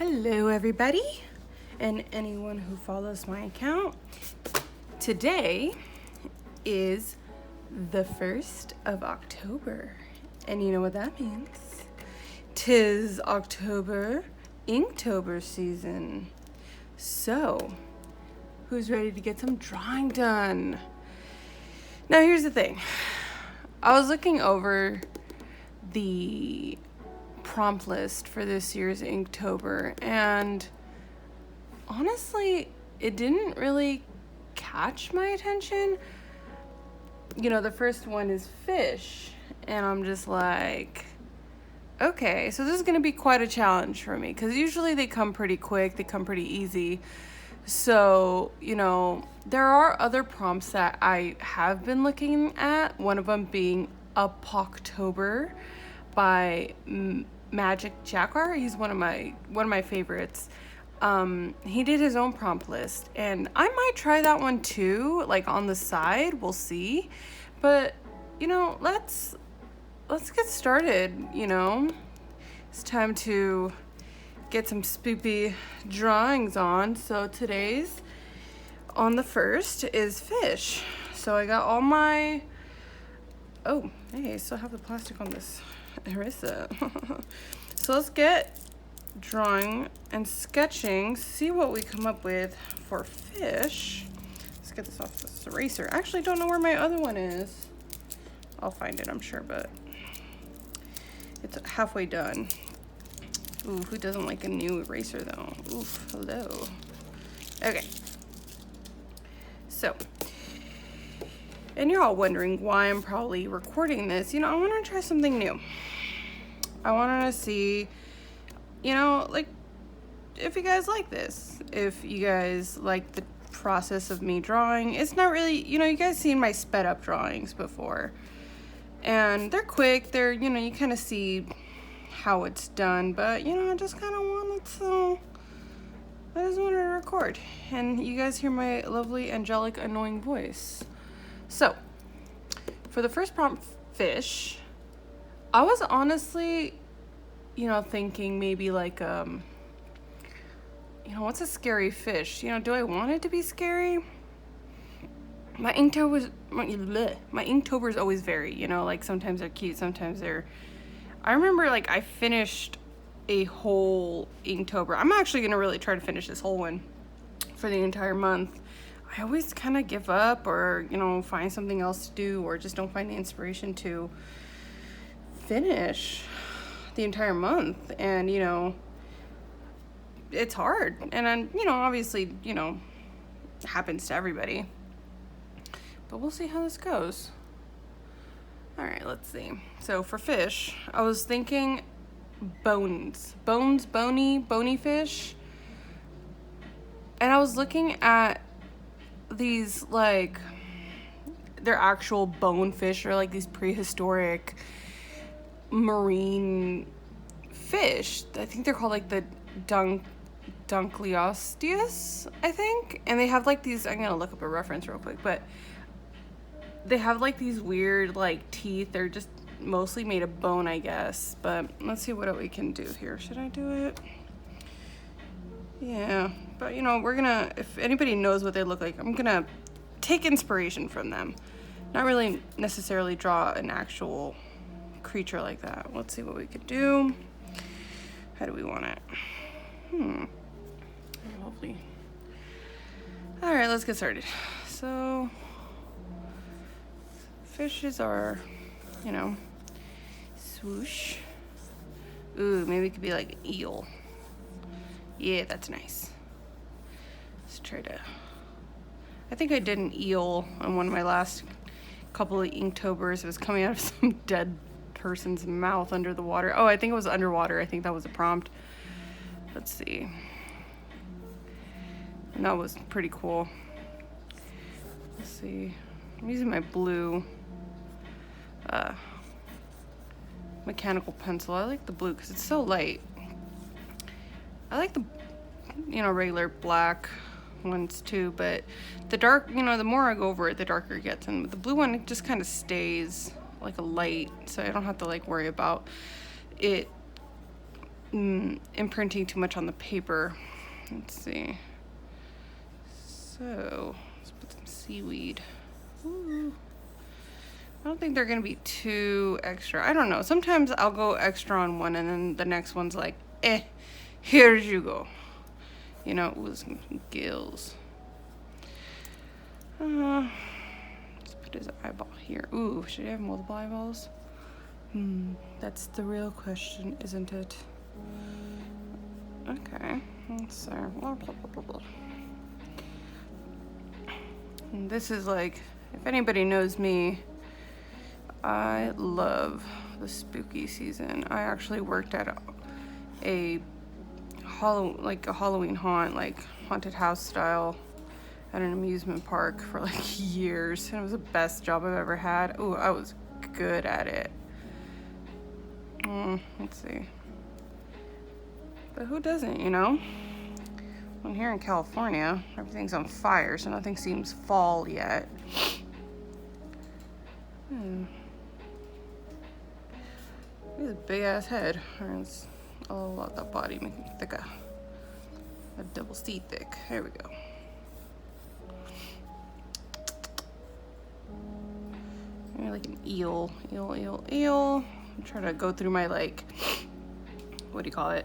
Hello everybody and anyone who follows my account. Today is the 1st of October, and you know what that means. 'Tis October, Inktober season. So, who's ready to get some drawing done? Now here's the thing. I was looking over the prompt list for this year's Inktober, and honestly, it didn't really catch my attention. You know, the first one is fish, and I'm just like, okay, so this is gonna be quite a challenge for me, because usually they come pretty quick, they come pretty easy. So, you know, there are other prompts that I have been looking at, one of them being Inktober by Magic Jaguar. He's one of my favorites. He did his own prompt list, and I might try that one too, like on the side. We'll see. But you know, let's get started. You know, it's time to get some spoopy drawings on. So today's on the 1st is fish. So I got all my, oh hey, I still have the plastic on this eraser. So let's get drawing and sketching, see what we come up with for fish. Let's get this off this eraser. I actually don't know where my other one is. I'll find it, I'm sure, but it's halfway done. Ooh, who doesn't like a new eraser though? Oof, hello. Okay. So, and you're all wondering why I'm probably recording this. You know, I want to try something new. I wanted to see, you know, like, if you guys like this, if you guys like the process of me drawing. It's not really, you know, you guys seen my sped up drawings before, and they're quick, they're, you know, you kind of see how it's done, but, you know, I just kind of wanted to, I just wanted to record, and you guys hear my lovely, angelic, annoying voice. So, for the first prompt, fish, I was honestly, you know, thinking maybe like, you know, what's a scary fish? You know, do I want it to be scary? My Inktober's always vary, you know, like sometimes they're cute, sometimes they're, I remember like I finished a whole Inktober. I'm actually going to really try to finish this whole one for the entire month. I always kind of give up, or, you know, find something else to do, or just don't find the inspiration to finish the entire month. And, you know, it's hard, and then, you know, obviously, you know, it happens to everybody, but we'll see how this goes. All right, let's see. So for fish, I was thinking bony fish, and I was looking at these, like, they're actual bone fish, or like these prehistoric marine fish. I think they're called like the Dunkleosteus, I think. And they have like these, I'm gonna look up a reference real quick, but they have like these weird like teeth. They're just mostly made of bone, I guess. But let's see what we can do here. Should I do it? Yeah, but you know, we're gonna, if anybody knows what they look like, I'm gonna take inspiration from them. Not really necessarily draw an actual creature like that. Let's see what we could do. How do we want it? Lovely. All right, let's get started. So, fishes are, you know, swoosh. Ooh, maybe it could be like an eel. Yeah, that's nice. Let's try to, I think I did an eel on one of my last couple of Inktobers. It was coming out of some dead person's mouth under the water. Oh, I think it was underwater. I think that was a prompt. Let's see. And that was pretty cool. Let's see. I'm using my blue mechanical pencil. I like the blue because it's so light. I like the, you know, regular black ones too, but the dark, you know, the more I go over it, the darker it gets. And the blue one, it just kind of stays like a light, so I don't have to like worry about it imprinting too much on the paper. Let's see. So let's put some seaweed. Ooh. I don't think they're gonna be too extra. I don't know. Sometimes I'll go extra on one and then the next one's like, here you go. You know, with some gills. Let's put his eyeball here. Ooh, should I have multiple eyeballs? That's the real question, isn't it? Okay, let's blah, blah, blah, blah. And this is like, if anybody knows me, I love the spooky season. I actually worked at a Halloween haunt, like haunted house style, at an amusement park for like years, and it was the best job I've ever had. Ooh, I was good at it. Let's see. But who doesn't, you know? Well, here in California, everything's on fire, so nothing seems fall yet. Look at this big ass head. It's all about that body, making it thicker. A double C thick. There we go. Maybe like an eel. I'm trying to go through my, like, what do you call it?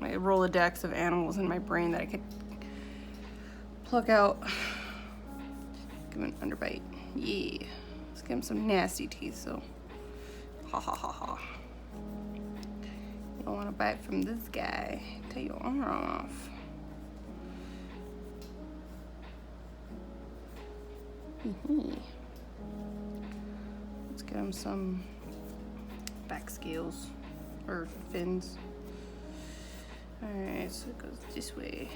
My Rolodex of animals in my brain that I could pluck out. Give him an underbite. Yeah. Let's give him some nasty teeth, so. Ha ha ha ha. You don't want to bite from this guy. Take your arm off. Let's get him some back scales or fins. Alright, so it goes this way.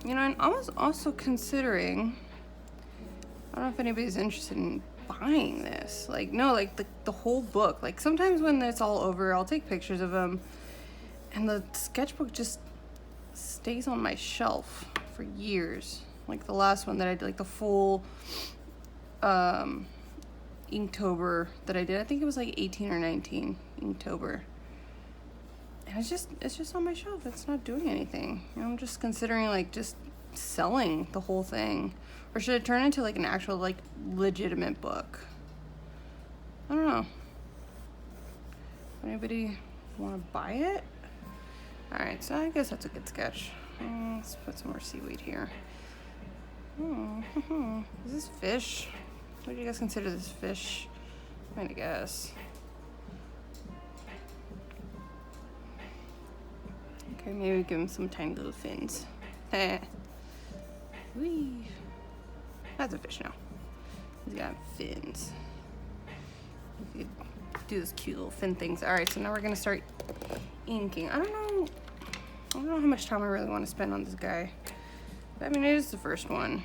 You know, and I was also considering, I don't know if anybody's interested in buying this. Like, no, like the whole book. Like, sometimes when it's all over, I'll take pictures of them, and the sketchbook just stays on my shelf for years. Like the last one that I did, like the full Inktober that I did. I think it was like 18 or 19 Inktober. And it's just on my shelf. It's not doing anything. You know, I'm just considering like just selling the whole thing. Or should it turn into like an actual like legitimate book? I don't know. Anybody want to buy it? Alright, so I guess that's a good sketch. Let's put some more seaweed here. Is this fish? What do you guys consider this fish? I'm gonna guess. Okay, maybe give him some tiny little fins. Whee! That's a fish now. He's got fins. You could do those cute little fin things. Alright, so now we're gonna start inking. I don't know how much time I really want to spend on this guy. But, I mean, it is the first one.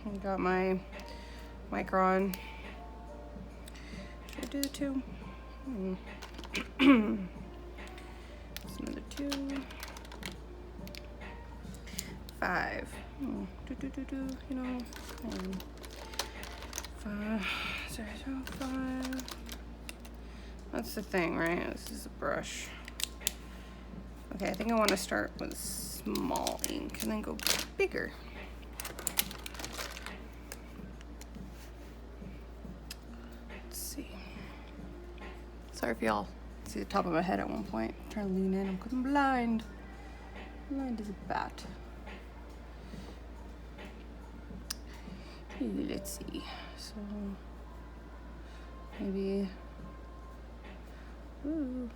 I got my micron. Should I do the two? Just another 2. 5. You know. 5. Sorry, so 5. That's the thing, right? This is a brush. Okay, I think I want to start with small ink and then go bigger. Let's see. Sorry if y'all see the top of my head at one point. I'm trying to lean in because I'm blind. Blind as a bat. Let's see. So maybe. Ooh.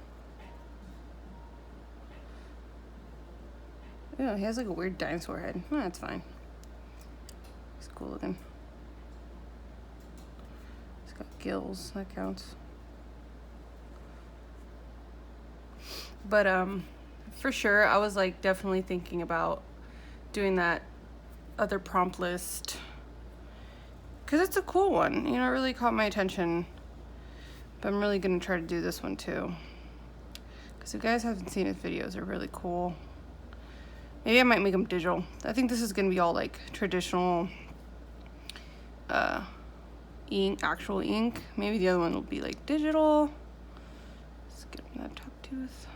Yeah, he has like a weird dinosaur head. Oh, that's fine. He's cool looking. He's got gills. That counts. But for sure, I was like definitely thinking about doing that other prompt list because it's a cool one. You know, it really caught my attention. But I'm really gonna try to do this one too. Because if you guys haven't seen his videos, they're really cool. Maybe I might make them digital. I think this is gonna be all like traditional ink, actual ink. Maybe the other one will be like digital. Let's get that top tooth.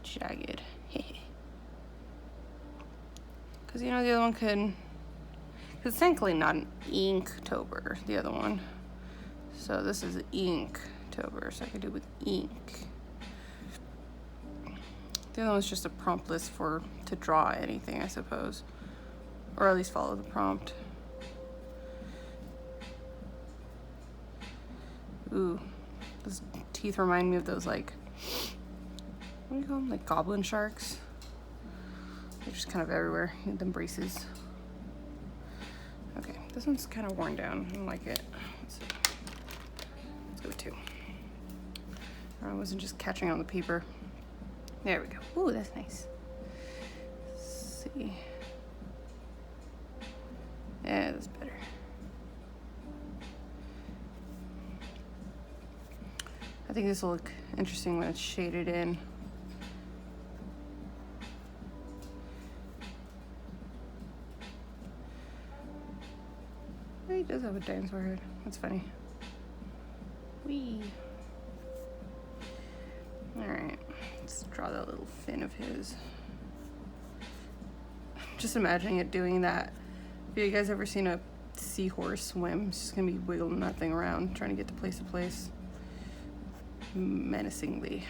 Jagged. Because you know the other one could, because it's technically not an Inktober, the other one. So this is Inktober, so I could do it with ink. The other one's just a prompt list to draw anything, I suppose. Or at least follow the prompt. Ooh, those teeth remind me of those, like, what do you call them? Like goblin sharks. They're just kind of everywhere. You need them braces. Okay, this one's kind of worn down. I don't like it. Let's see. Let's go with 2. I wasn't just catching on the paper. There we go. Ooh, that's nice. Let's see. Yeah, that's better. I think this will look interesting when it's shaded in. He does have a dinosaur head. That's funny. Whee. Alright, let's draw that little fin of his. Just imagining it doing that. Have you guys ever seen a seahorse swim? It's just gonna be wiggling that thing around, trying to get to place. Menacingly.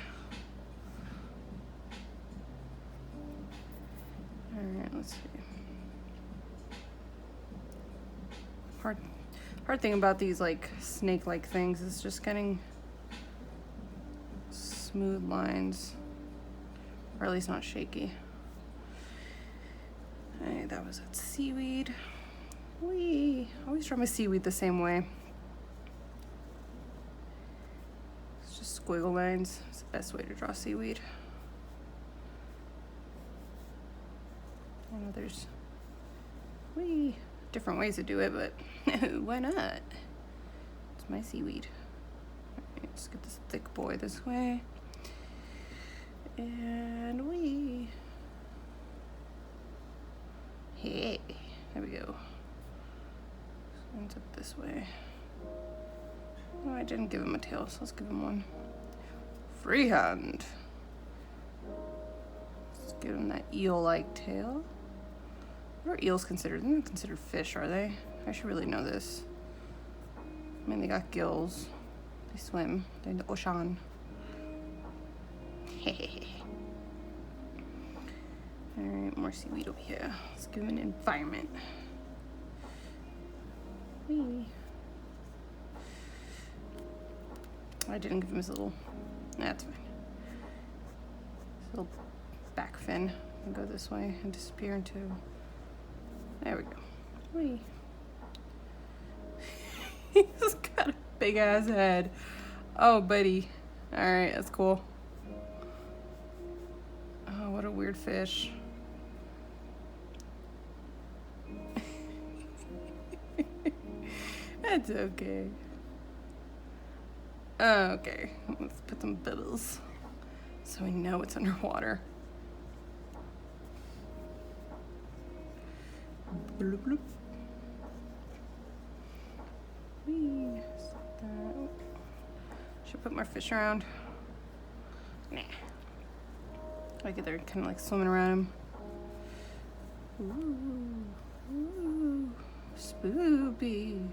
Alright, let's see. Hard thing about these like snake-like things is just getting smooth lines, or at least not shaky. Alright, that was that seaweed. Whee! I always draw my seaweed the same way. It's just squiggle lines. It's the best way to draw seaweed. I know there's different ways to do it, but why not? It's my seaweed. Alright, let's get this thick boy this way. And hey, there we go. Ends up this way. Oh, I didn't give him a tail, so let's give him one. Freehand. Let's give him that eel-like tail. What are eels considered? They're not considered fish, are they? I should really know this. I mean, they got gills. They swim. They're in the ocean. Alright, more seaweed over here. Let's give him an environment. Whee. I didn't give him his little... That's fine. His little back fin. I'll go this way and disappear into... There we go. Whee. He's got a big ass head. Oh, buddy. Alright, that's cool. Oh, what a weird fish. That's okay. Okay, let's put some bubbles so we know it's underwater. Bloop, bloop. Whee. Should put more fish around. Nah. Like they're kind of like swimming around him. Ooh, spoopy.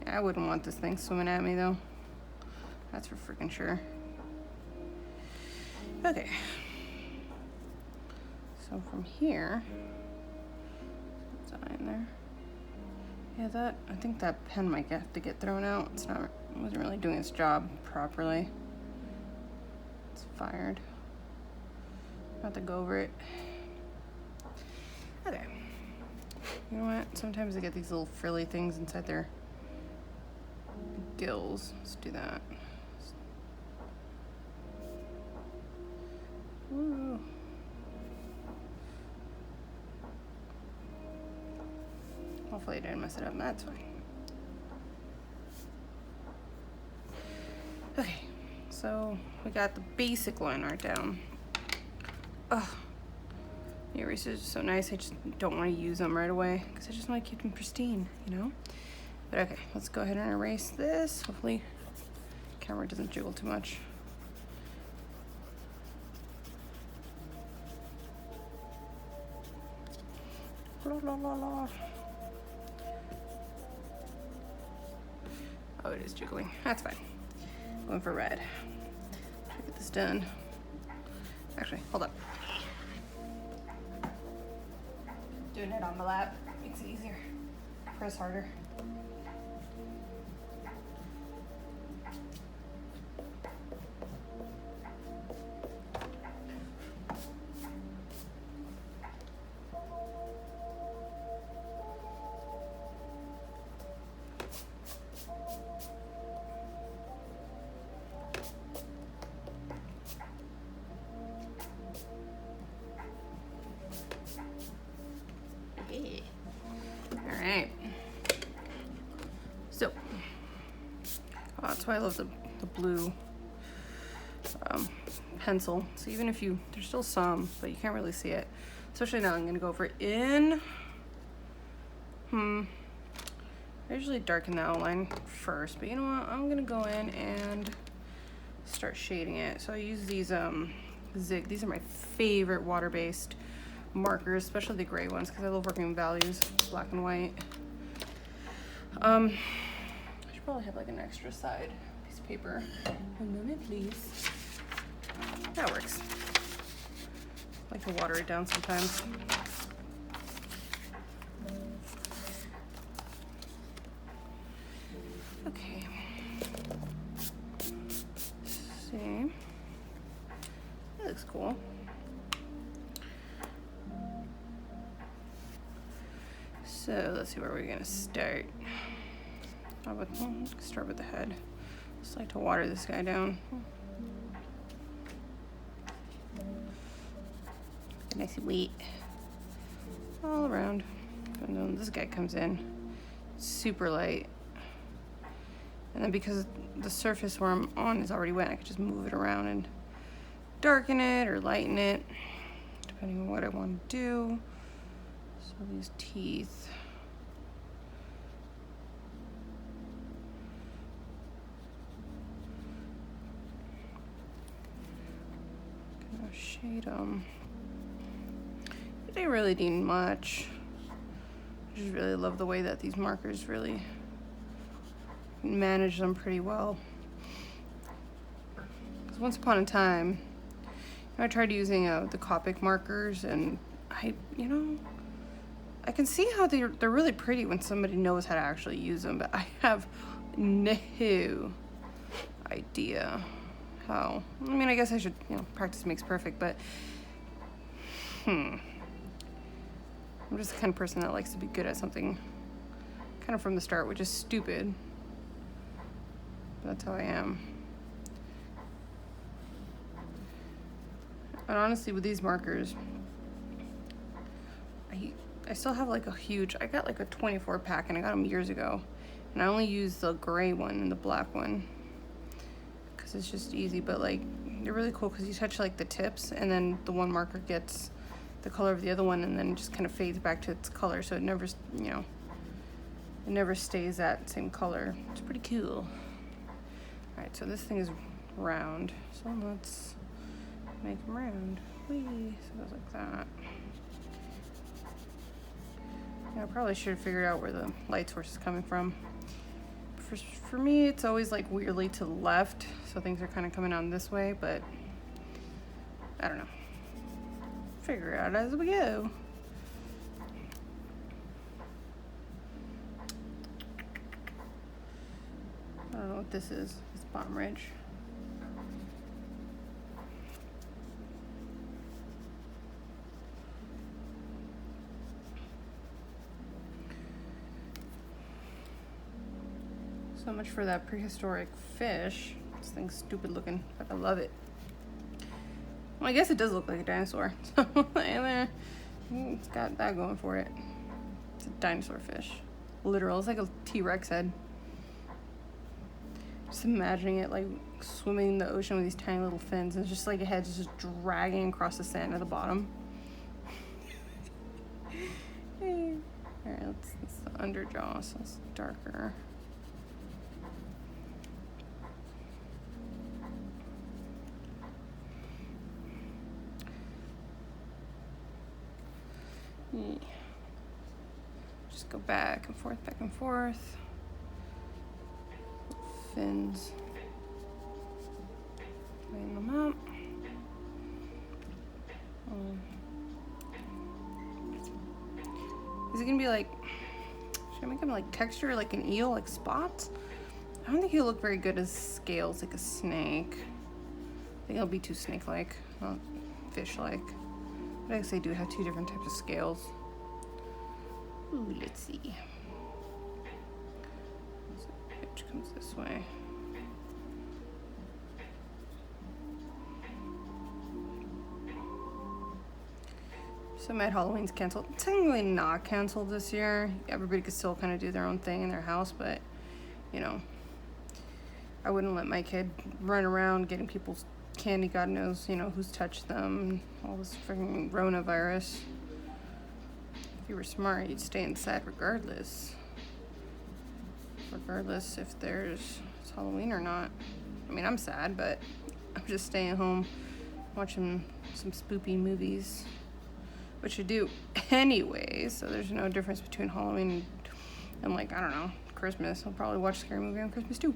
Yeah, I wouldn't want this thing swimming at me though. That's for freaking sure. Okay. So from here, in there. Yeah, I think that pen might have to get thrown out. It wasn't really doing its job properly. It's fired. Have to go over it. Okay. You know what? Sometimes they get these little frilly things inside their gills. Let's do that. Woo. Hopefully I didn't mess it up. That's fine. Okay, so we got the basic line art down. Ugh. The erasers are so nice. I just don't want to use them right away because I just want to keep them pristine, you know? But okay, let's go ahead and erase this. Hopefully the camera doesn't jiggle too much. La, la, la, la. Oh, it is jiggling. That's fine. Going for red. Try to get this done. Actually, hold up. Doing it on my lap makes it easier. Press harder. All right. So, that's why I love the blue pencil. So even if there's still some, but you can't really see it. Especially now, I'm gonna go over in. I usually darken the outline first, but you know what? I'm gonna go in and start shading it. So I use these Zig. These are my favorite water-based markers, especially the gray ones, because I love working with values, black and white. I should probably have like an extra side piece of paper. One moment, please. That works. I like to water it down sometimes. Okay. Let's see. That looks cool. So let's see where we're gonna start. Start with the head. Just like to water this guy down. Nice and wet all around. And then this guy comes in super light. And then because the surface where I'm on is already wet, I can just move it around and darken it or lighten it, depending on what I want to do. So these teeth. Gonna shade them. They really need much. I just really love the way that these markers really manage them pretty well. Because once upon a time, I tried using the Copic markers, and I can see how they're really pretty when somebody knows how to actually use them, but I have no idea how. I mean, I guess I should, practice makes perfect, but I'm just the kind of person that likes to be good at something kind of from the start, which is stupid. But that's how I am. And honestly, with these markers, I still have like I got like a 24 pack, and I got them years ago. And I only use the gray one and the black one because it's just easy, but like they're really cool because you touch like the tips, and then the one marker gets the color of the other one, and then just kind of fades back to its color, so it never, it never stays that same color. It's pretty cool. All right, so this thing is round, so let's make them round. Whee! So it goes like that. Yeah, I probably should have figured out where the light source is coming from. For me, it's always like weirdly to the left, so things are kind of coming on this way, but I don't know. Figure it out as we go. I don't know what this is. It's bottom ridge. So much for that prehistoric fish. This thing's stupid looking, but I love it. Well, I guess it does look like a dinosaur. So it's got that going for it. It's a dinosaur fish. Literal. It's like a T-Rex head. Just imagining it like swimming in the ocean with these tiny little fins, and it's just like a head just dragging across the sand at the bottom. Alright, it's the underjaw, so it's darker. Yeah. Just go back and forth, back and forth. Fins. Line them up. Is it gonna be like, should I make him like texture like an eel, like spots? I don't think he'll look very good as scales, like a snake. I think he'll be too snake-like, not fish-like. But I guess they do have two different types of scales. Ooh, let's see. So which comes this way. So Mad Halloween's canceled. Technically not canceled this year. Everybody could still kind of do their own thing in their house, but you know, I wouldn't let my kid run around getting people's candy. God knows, you know, who's touched them. All this freaking coronavirus. If you were smart, you'd stay inside regardless. Regardless if it's Halloween or not. I mean, I'm sad, but I'm just staying home watching some spoopy movies, which I do anyway, so there's no difference between Halloween and like, I don't know, Christmas. I'll probably watch a scary movie on Christmas too.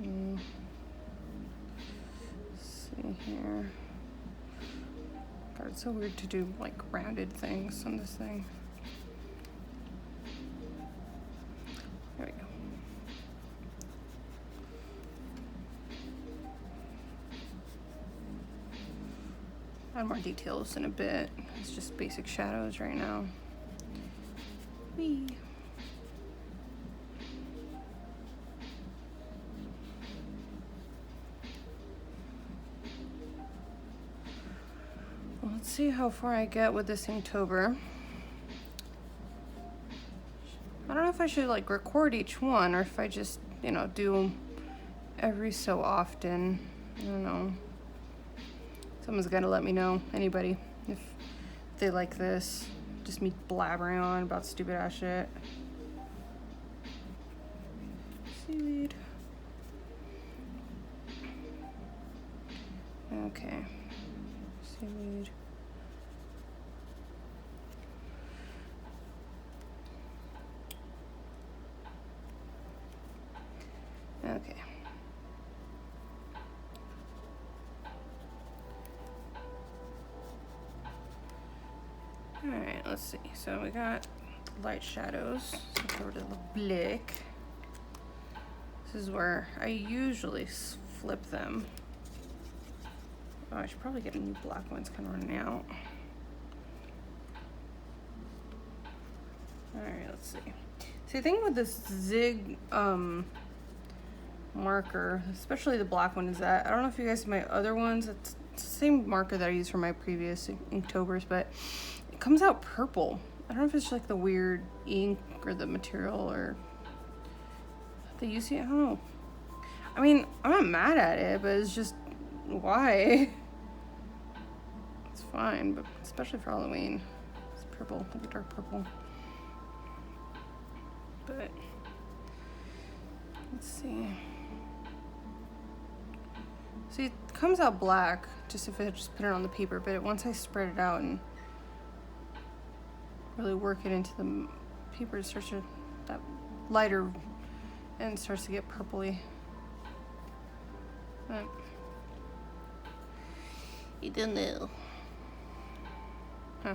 Let's see here. God, it's so weird to do like rounded things on this thing. There we go. Add more details in a bit. It's just basic shadows right now. Whee. Well, let's see how far I get with this Inktober. I don't know if I should like record each one or if I just, you know, do every so often. I don't know. Someone's got to let me know, anybody, if they like this. Just me blabbering on about stupid ass shit. Seaweed. Okay. Seaweed. Okay. Alright, let's see. So we got light shadows. So go over to the black. This is where I usually flip them. Oh, I should probably get a new black one. It's kind of running out. Alright, let's see. See, the thing with this zig marker, especially the black one, is that I don't know if you guys see my other ones. It's the same marker that I used for my previous Inktober's, but it comes out purple. I don't know if it's like the weird ink or the material or the UC. I don't know. I mean, I'm not mad at it, but it's just why? It's fine, but especially for Halloween, it's purple, like a dark purple. But let's see. See, it comes out black just if I just put it on the paper, but once I spread it out and really work it into the paper, it starts to that lighter and starts to get purpley. But you don't know. Huh.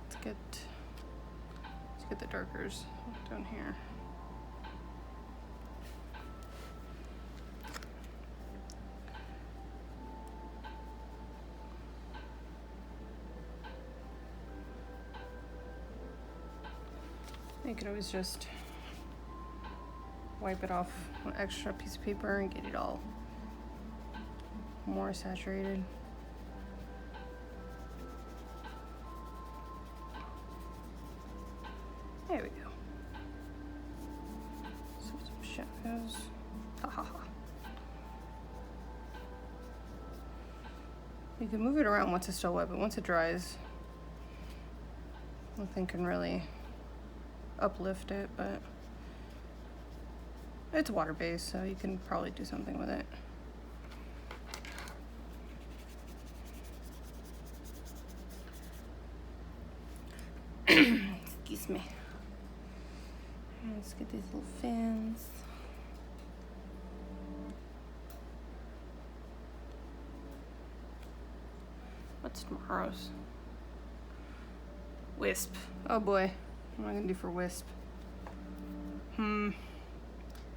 Let's get the darkers down here. You could always just wipe it off an extra piece of paper and get it all more saturated. shadows. Ha ha ha. You can move it around once it's still wet, but once it dries, nothing can really uplift it, but it's water-based, so you can probably do something with it. Excuse me. Let's get these little fins. What's tomorrow's? Wisp. Oh boy. What am I gonna do for Wisp?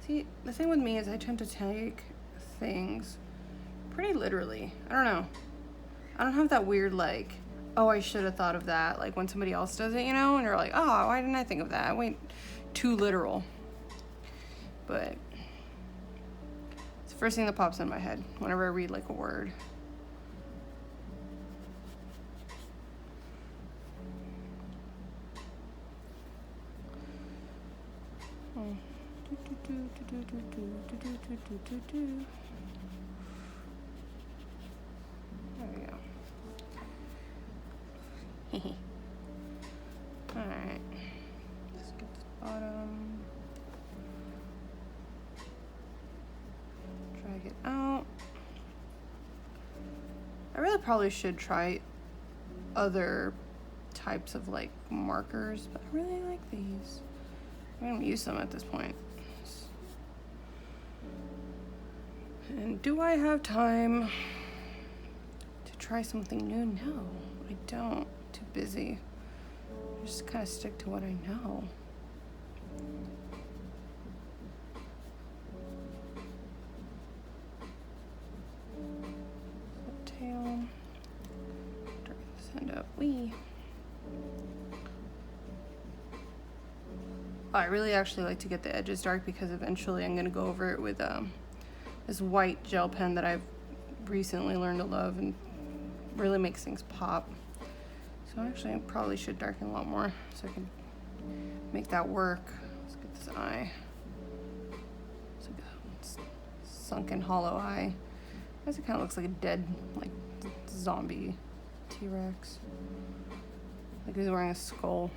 See, the thing with me is I tend to take things pretty literally. I don't know. I don't have that weird like, oh, I should have thought of that. Like when somebody else does it, you know, and you're like, oh, why didn't I think of that? Wait, too literal. But it's the first thing that pops in my head whenever I read like a word. There we go. Alright. Let's get this bottom. Drag it out. I really probably should try other types of like markers, but I really like these. I'm gonna use them at this point. And do I have time to try something new? No, I don't. Too busy. I just kind of stick to what I know. So tail. Darken this end up. Wee. I really actually like to get the edges dark because eventually I'm going to go over it with this white gel pen that I've recently learned to love and really makes things pop. So actually I probably should darken a lot more so I can make that work. Let's get this eye. It's like a sunken hollow eye. I guess it kind of looks like a dead like zombie T-Rex. Like he's wearing a skull.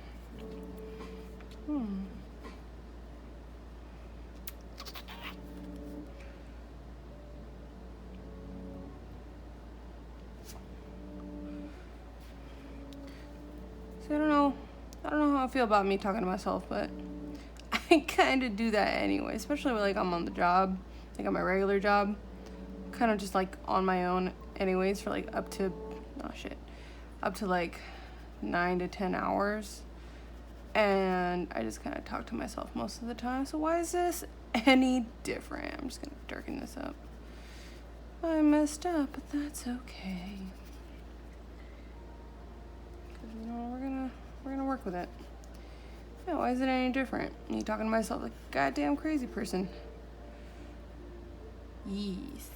I don't know how I feel about me talking to myself, but I kind of do that anyway, especially when like I'm on the job, like on my regular job, kind of just like on my own anyways for like up to like 9 to 10 hours. And I just kind of talk to myself most of the time. So why is this any different? I'm just gonna darken this up. I messed up, but that's okay. You know, we're gonna work with it. Yeah, why is it any different? Me talking to myself like a goddamn crazy person. Yes.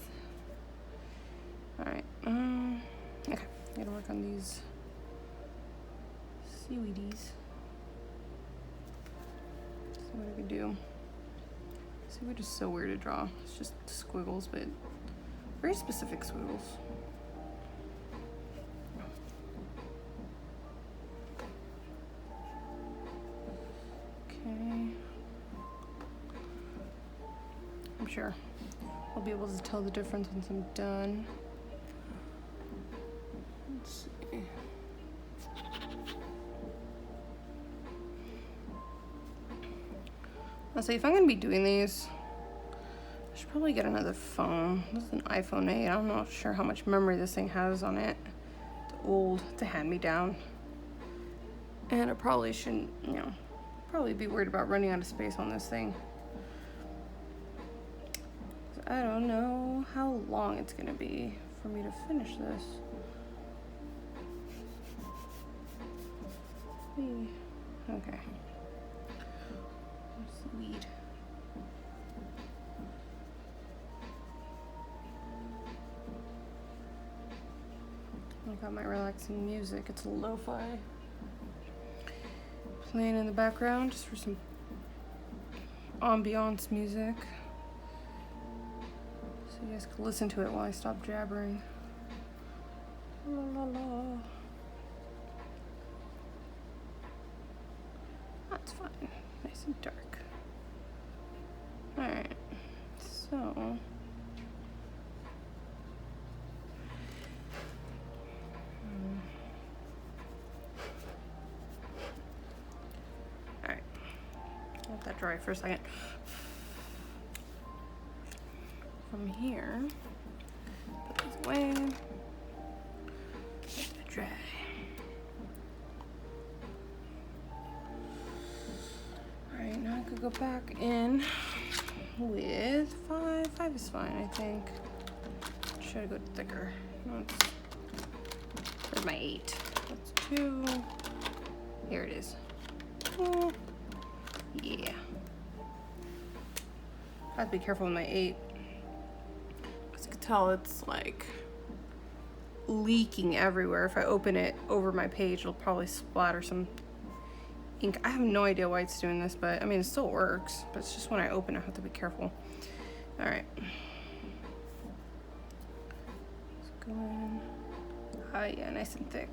Alright, okay. Gotta work on these seaweedies. See what I can do. Seaweed is so weird to draw. It's just squiggles, but very specific squiggles. I'm sure I'll be able to tell the difference once I'm done. Let's see. Let's see, if I'm gonna be doing these, I should probably get another phone. This is an iPhone 8. I'm not sure how much memory this thing has on it. It's old, it's a hand-me-down. And I probably shouldn't, probably be worried about running out of space on this thing. I don't know how long it's gonna be for me to finish this. Okay. Sweet. I got my relaxing music. It's lo-fi. Playing in the background just for some ambiance music, so you guys can listen to it while I stop jabbering. La la la. That's fine. Nice and dark. Alright, so alright, let that dry for a second. From here, put this away, let it dry. Alright, now I could go back in with 5. 5 is fine, I think. Should I go thicker? Where's my 8? That's 2. Here it is. Oh, yeah. I have to be careful with my 8. As you can tell, it's like leaking everywhere. If I open it over my page, it'll probably splatter some ink. I have no idea why it's doing this, but I mean, it still works, but it's just when I open it, I have to be careful. All right. Let's go in. Oh yeah, nice and thick.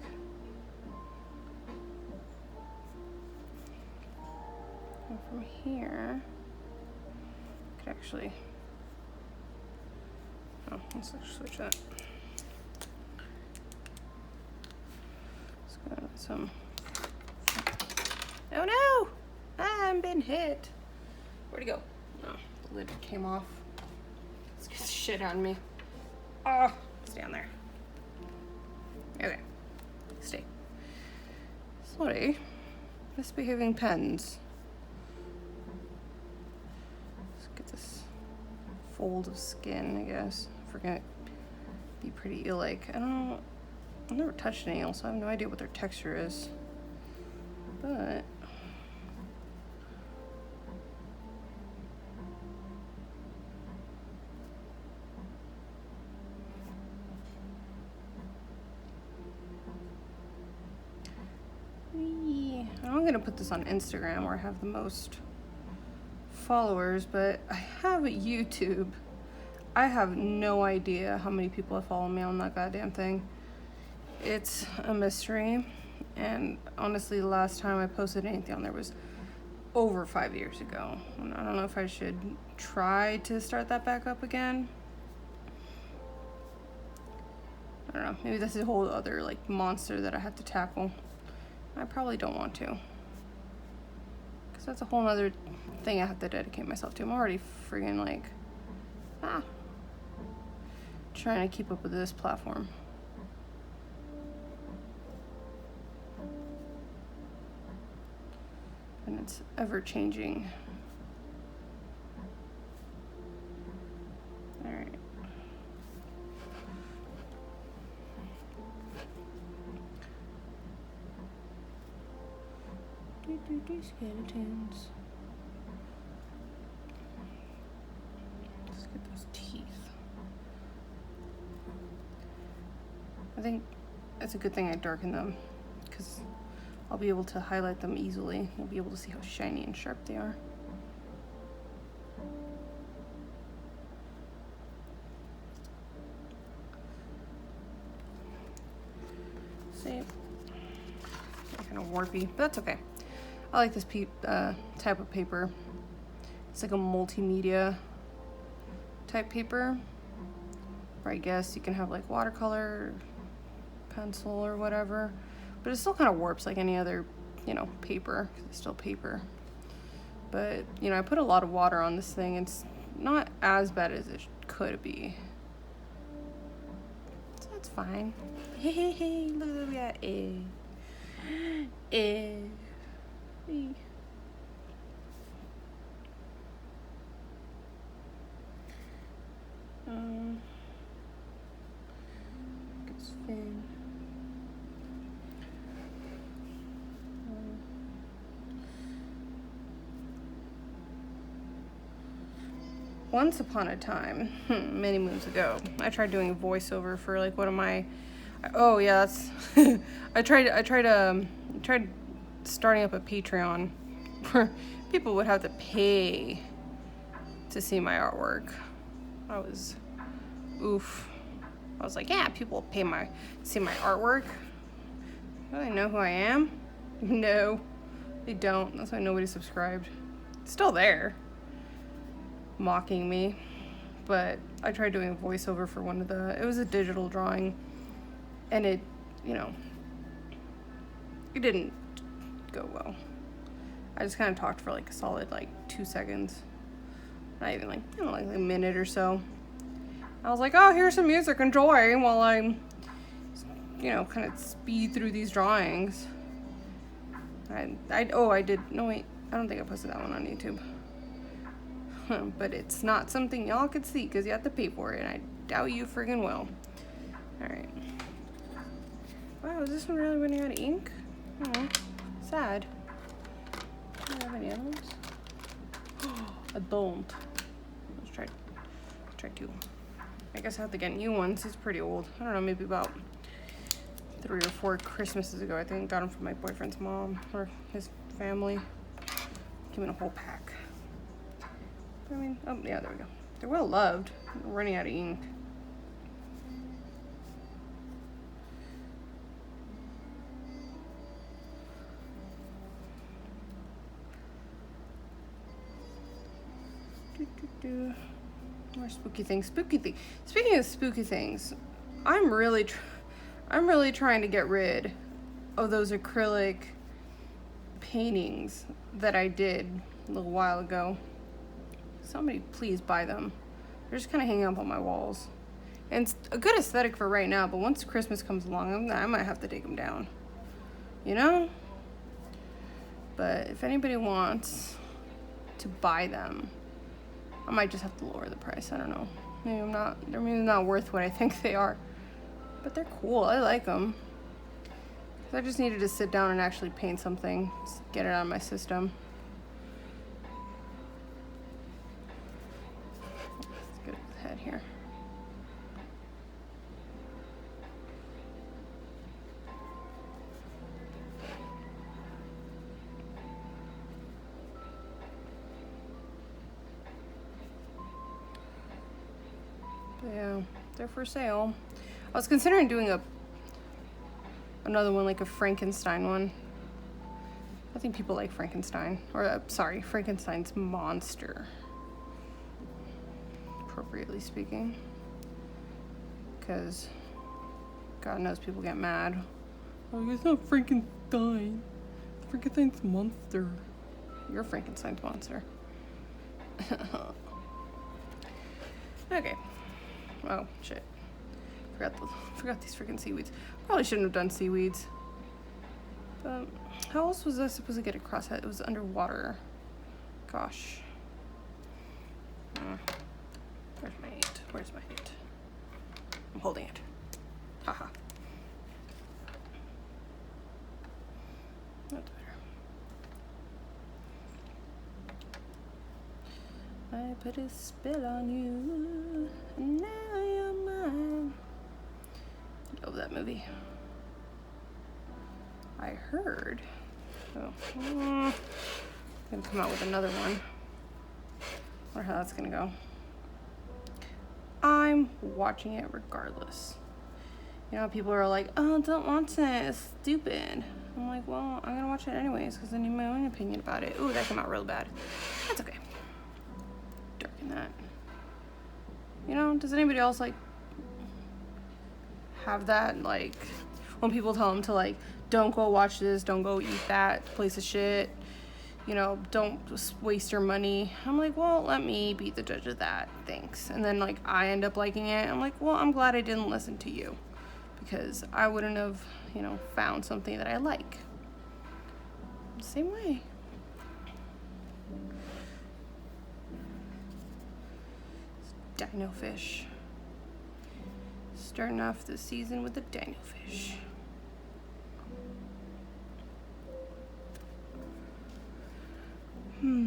And from here, I could actually, oh, let's switch that. Let's go with some. Oh no! I'm been hit. Where'd he go? Oh, the lid came off. Let's get the shit out of me. Oh, stay on there. Okay, stay. Sorry, misbehaving pens. Let's get this fold of skin, I guess. If we're gonna be pretty eel-like. I don't know. I've never touched an eel, so I have no idea what their texture is. But I'm gonna put this on Instagram where I have the most followers, but I have a YouTube. I have no idea how many people have followed me on that goddamn thing. It's a mystery, and honestly, the last time I posted anything on there was over 5 years ago. And I don't know if I should try to start that back up again. I don't know, maybe that's a whole other like monster that I have to tackle. I probably don't want to, because that's a whole other thing I have to dedicate myself to. I'm already friggin' like, trying to keep up with this platform. And it's ever changing. All right. Skeletons. Let's get those teeth. I think it's a good thing I darken them, because I'll be able to highlight them easily. You'll be able to see how shiny and sharp they are. See, kind of warpy, but that's okay. I like this type of paper. It's like a multimedia type paper, where I guess you can have like watercolor, pencil, or whatever, but it still kind of warps like any other, you know, paper, 'cause it's still paper. But, you know, I put a lot of water on this thing. It's not as bad as it could be. So that's fine. Hey, hey, look at that. It's fin. Once upon a time, many moons ago, I tried doing a voiceover for like one of my. Oh yeah, that's. I tried starting up a Patreon where people would have to pay to see my artwork. I was, oof. I was like, yeah, people pay see my artwork. Do they know who I am? No, they don't. That's why nobody subscribed. It's still there, mocking me. But I tried doing a voiceover for one of it was a digital drawing, and it, it didn't go well. I just kind of talked for like a solid 2 seconds. Not even like a minute or so. I was like, oh, here's some music, enjoy, while I'm, kind of speed through these drawings. I did, no wait, I don't think I posted that one on YouTube. But it's not something y'all could see because you have to pay for it, and I doubt you friggin' will. Alright. Wow, is this one really running out of ink? Oh, sad. Do I have any other ones? I don't. Let's try two. I guess I have to get new ones. He's pretty old. I don't know, maybe about 3 or 4 Christmases ago. I think I got them from my boyfriend's mom or his family. Came in a whole pack. I mean, oh yeah, there we go. They're well loved. I'm running out of ink. More spooky things. Speaking of spooky things, I'm really trying to get rid of those acrylic paintings that I did a little while ago. Somebody please buy them. They're just kind of hanging up on my walls. And it's a good aesthetic for right now, but once Christmas comes along, I might have to take them down. But if anybody wants to buy them, I might just have to lower the price. I don't know. They're maybe not worth what I think they are. But they're cool. I like them. I just needed to sit down and actually paint something. Just get it out of my system. Let's get the head here. But yeah, they're for sale. I was considering doing another one, like a Frankenstein one. I think people like Frankenstein. Or, Frankenstein's monster. Appropriately speaking. Because God knows people get mad. Oh, it's not Frankenstein. It's Frankenstein's monster. You're Frankenstein's monster. Okay. Oh, shit. Forgot these freaking seaweeds. Probably shouldn't have done seaweeds. But how else was I supposed to get across that? It was underwater. Gosh. Where's my 8? Where's my 8? I'm holding it. Haha. That's better. I put a spell on you, and now you're mine. Love that movie. I heard. Oh, I'm gonna come out with another one. Wonder how that's gonna go. I'm watching it regardless. People are like, oh, don't watch it, it's stupid. I'm like, well, I'm gonna watch it anyways because I need my own opinion about it. Ooh, that came out real bad. That's okay. Darken that. Does anybody else have that, when people tell them to don't go watch this, don't go eat that place of shit, don't just waste your money. I'm like, well, let me be the judge of that, thanks. And then I end up liking it. I'm like, well, I'm glad I didn't listen to you because I wouldn't have found something that I like. Same way. Dino fish. Starting off the season with the dino fish. Okay.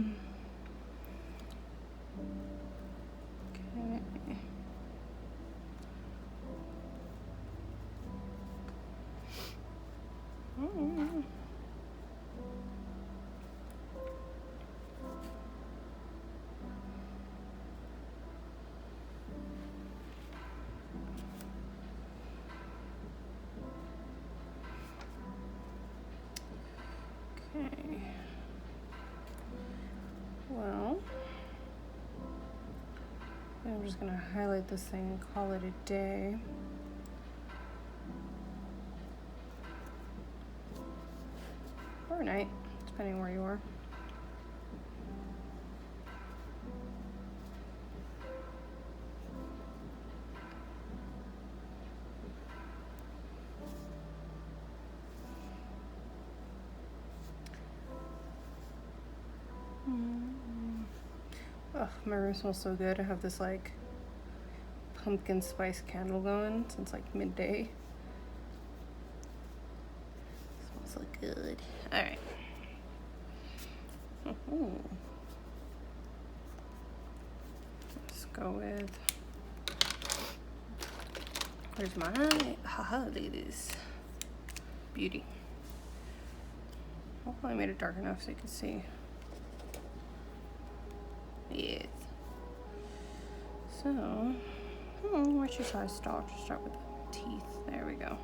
I'm just gonna highlight this thing and call it a day. Or a night, depending where you are. Oh, my room smells so good. I have this like pumpkin spice candle going since like midday. Smells so good. All right. Let's go with. Where's my haha? Look at this beauty. Hopefully I made it dark enough so you can see. Yes. So, where should I start? Just start with the teeth. There we go.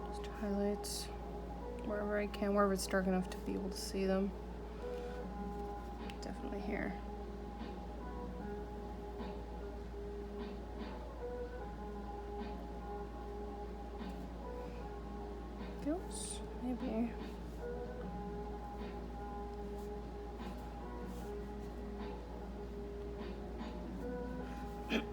Just highlights wherever I can, wherever it's dark enough to be able to see them. Definitely here. Maybe. Okay.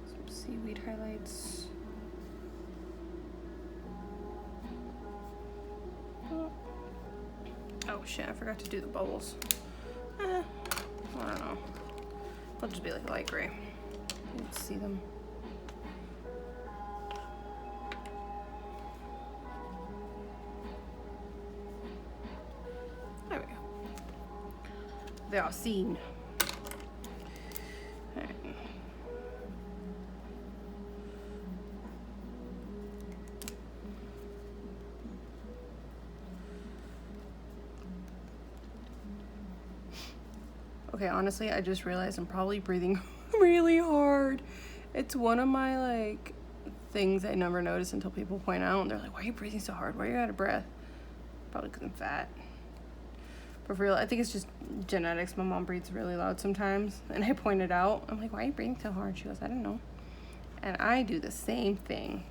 Some seaweed highlights. Oh shit, I forgot to do the bubbles. I don't know. They'll just be like light gray. You can see them. There we go. They are seen. All right. Okay, honestly, I just realized I'm probably breathing really hard. It's one of my like things I never notice until people point out, and they're like, "Why are you breathing so hard? Why are you out of breath?" Probably because I'm fat. But for real, I think it's just genetics. My mom breathes really loud sometimes, and I pointed out. I'm like, "Why are you breathing so hard?" She goes, "I don't know." And I do the same thing,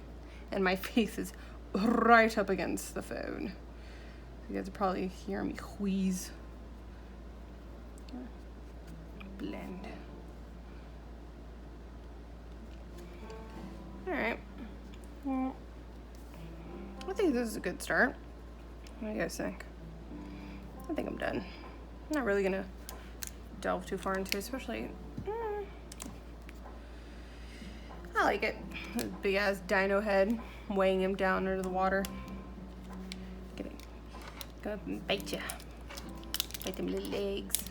and my face is right up against the phone. You guys are probably hearing me wheeze. Blend. All right. Well, I think this is a good start. What do you guys think? I think I'm done. I'm not really gonna delve too far into it, especially. I like it. This big ass dino head weighing him down under the water. Get it. Go up and bite ya. Bite them little legs.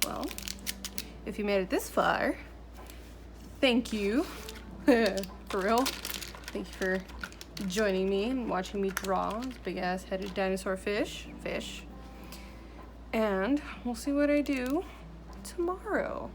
Well, if you made it this far, thank you. For real. Thank you for joining me and watching me draw this big ass headed dinosaur fish. And we'll see what I do tomorrow.